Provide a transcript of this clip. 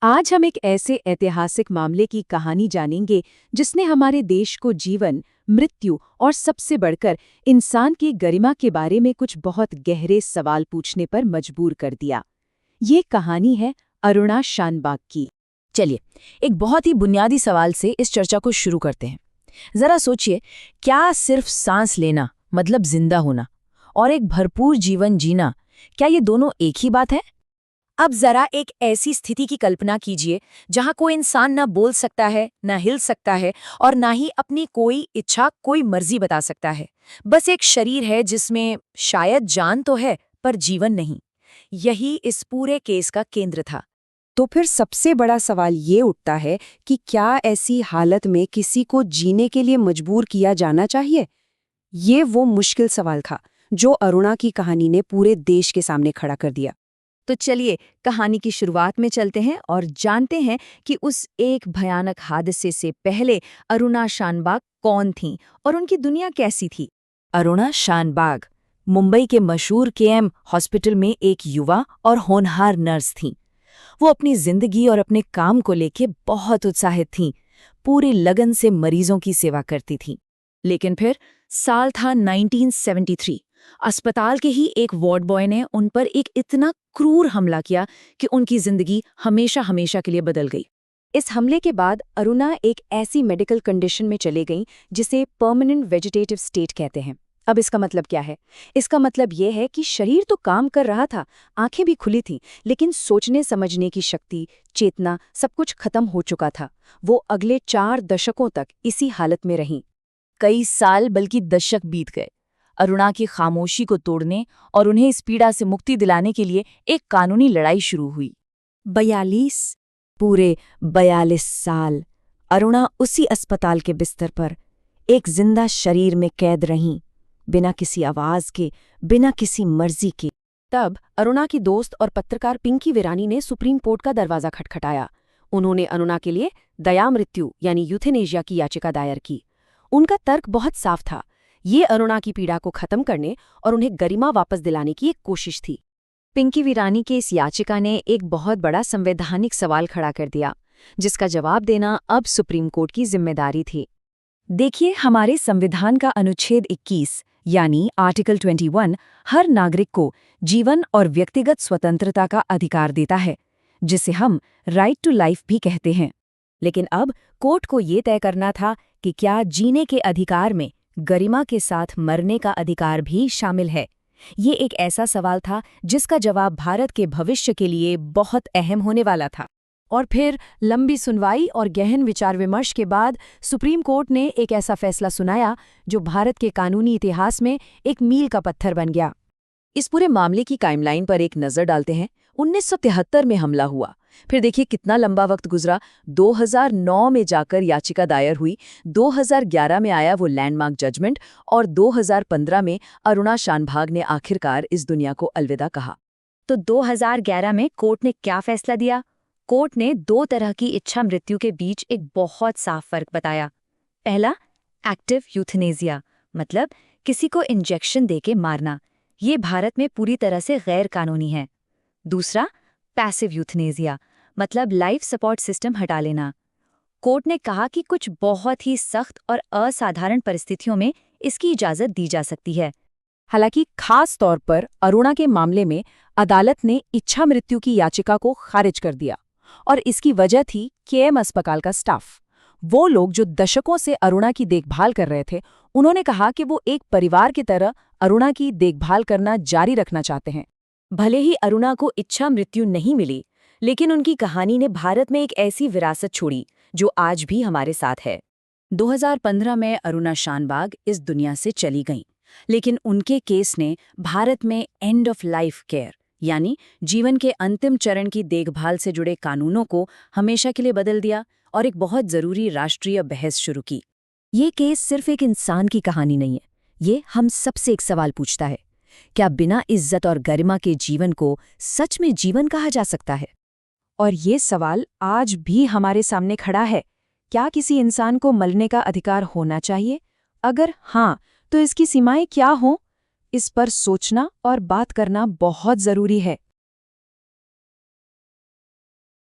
आज हम एक ऐसे ऐतिहासिक मामले की कहानी जानेंगे जिसने हमारे देश को जीवन, मृत्यु और सबसे बढ़कर इंसान की गरिमा के बारे में कुछ बहुत गहरे सवाल पूछने पर मजबूर कर दिया। ये कहानी है अरुणा शानबाग की। चलिए, एक बहुत ही बुनियादी सवाल से इस चर्चा को शुरू करते हैं। जरा सोचिए, क्या सिर्फ सांस लेना मतलब जिंदा होना और एक भरपूर जीवन जीना, क्या ये दोनों एक ही बात है? अब जरा एक ऐसी स्थिति की कल्पना कीजिए जहां कोई इंसान ना बोल सकता है, ना हिल सकता है और ना ही अपनी कोई इच्छा, कोई मर्जी बता सकता है। बस एक शरीर है जिसमें शायद जान तो है पर जीवन नहीं। यही इस पूरे केस का केंद्र था। तो फिर सबसे बड़ा सवाल ये उठता है कि क्या ऐसी हालत में किसी को जीने के लिए मजबूर किया जाना चाहिए? ये वो मुश्किल सवाल था जो अरुणा की कहानी ने पूरे देश के सामने खड़ा कर दिया। तो चलिए, कहानी की शुरुआत में चलते हैं और जानते हैं कि उस एक भयानक हादसे से पहले अरुणा शानबाग कौन थीं और उनकी दुनिया कैसी थी। अरुणा शानबाग मुंबई के मशहूर केएम हॉस्पिटल में एक युवा और होनहार नर्स थीं। वो अपनी जिंदगी और अपने काम को लेके बहुत उत्साहित थीं, पूरी लगन से मरीजों की सेवा करती थीं। लेकिन फिर साल था 1973। अस्पताल के ही एक वार्ड बॉय ने उन पर एक इतना क्रूर हमला किया कि उनकी जिंदगी हमेशा हमेशा के लिए बदल गई। इस हमले के बाद अरुणा एक ऐसी मेडिकल कंडीशन में चले गईं जिसे परमानेंट वेजिटेटिव स्टेट कहते हैं। अब इसका मतलब क्या है? इसका मतलब यह है कि शरीर तो काम कर रहा था, आंखें भी खुली थीं, लेकिन सोचने समझने की शक्ति, चेतना, सब कुछ खत्म हो चुका था। वो अगले 4 दशकों तक इसी हालत में रहीं। कई साल बल्कि दशक बीत गए। अरुणा की खामोशी को तोड़ने और उन्हें इस पीड़ा से मुक्ति दिलाने के लिए एक कानूनी लड़ाई शुरू हुई। 42 साल अरुणा उसी अस्पताल के बिस्तर पर एक जिंदा शरीर में कैद रहीं, बिना किसी आवाज के, बिना किसी मर्जी के। तब अरुणा की दोस्त और पत्रकार पिंकी वीरानी ने सुप्रीम कोर्ट का दरवाजा खटखटाया। उन्होंने अरुणा के लिए दया मृत्यु यानी यूथेनेशिया की याचिका दायर की। उनका तर्क बहुत साफ था, ये अरुणा की पीड़ा को खत्म करने और उन्हें गरिमा वापस दिलाने की एक कोशिश थी। पिंकी वीरानी के इस याचिका ने एक बहुत बड़ा संवैधानिक सवाल खड़ा कर दिया, जिसका जवाब देना अब सुप्रीम कोर्ट की जिम्मेदारी थी। देखिए, हमारे संविधान का अनुच्छेद 21 यानी आर्टिकल 21 हर नागरिक को जीवन और व्यक्तिगत स्वतंत्रता का अधिकार देता है, जिसे हम राइट टू लाइफ भी कहते हैं। लेकिन अब कोर्ट को ये तय करना था कि क्या जीने के अधिकार में गरिमा के साथ मरने का अधिकार भी शामिल है। ये एक ऐसा सवाल था जिसका जवाब भारत के भविष्य के लिए बहुत अहम होने वाला था। और फिर लंबी सुनवाई और गहन विचार विमर्श के बाद सुप्रीम कोर्ट ने एक ऐसा फैसला सुनाया जो भारत के कानूनी इतिहास में एक मील का पत्थर बन गया। इस पूरे मामले की टाइमलाइन पर एक नज़र डालते हैं। 1973 में हमला हुआ, फिर देखिए कितना लंबा वक्त गुजरा। 2009 में जाकर याचिका दायर हुई, 2011 में आया वो लैंडमार्क जजमेंट और 2015 में अरुणा शानबाग ने आखिरकार इस दुनिया को अलविदा कहा। तो 2011 में कोर्ट ने क्या फैसला दिया? कोर्ट ने 2 तरह की इच्छा मृत्यु के बीच एक बहुत साफ फर्क बताया। पहला, एक्टिव यूथनेसिया, मतलब किसी को इंजेक्शन देके मारना। ये भारत में पूरी तरह से गैर कानूनी है। दूसरा, पैसिव यूथनेसिया, मतलब लाइफ सपोर्ट सिस्टम हटा लेना। कोर्ट ने कहा कि कुछ बहुत ही सख्त और असाधारण परिस्थितियों में इसकी इजाजत दी जा सकती है। हालांकि खास तौर पर अरुणा के मामले में अदालत ने इच्छा मृत्यु की याचिका को खारिज कर दिया, और इसकी वजह थी केएम अस्पताल का स्टाफ। वो लोग जो दशकों से अरुणा की देखभाल कर रहे थे, उन्होंने कहा कि वो एक परिवार की तरह अरुणा की देखभाल करना जारी रखना चाहते हैं। भले ही अरुणा को इच्छा मृत्यु नहीं मिली, लेकिन उनकी कहानी ने भारत में एक ऐसी विरासत छोड़ी जो आज भी हमारे साथ है। 2015 में अरुणा शानबाग इस दुनिया से चली गईं, लेकिन उनके केस ने भारत में एंड ऑफ लाइफ केयर यानी जीवन के अंतिम चरण की देखभाल से जुड़े कानूनों को हमेशा के लिए बदल दिया और एक बहुत ज़रूरी राष्ट्रीय बहस शुरू की। ये केस सिर्फ एक इंसान की कहानी नहीं है, ये हम सबसे एक सवाल पूछता है, क्या बिना इज्जत और गरिमा के जीवन को सच में जीवन कहा जा सकता है? और ये सवाल आज भी हमारे सामने खड़ा है। क्या किसी इंसान को मरने का अधिकार होना चाहिए? अगर हाँ, तो इसकी सीमाएं क्या हों? इस पर सोचना और बात करना बहुत ज़रूरी है।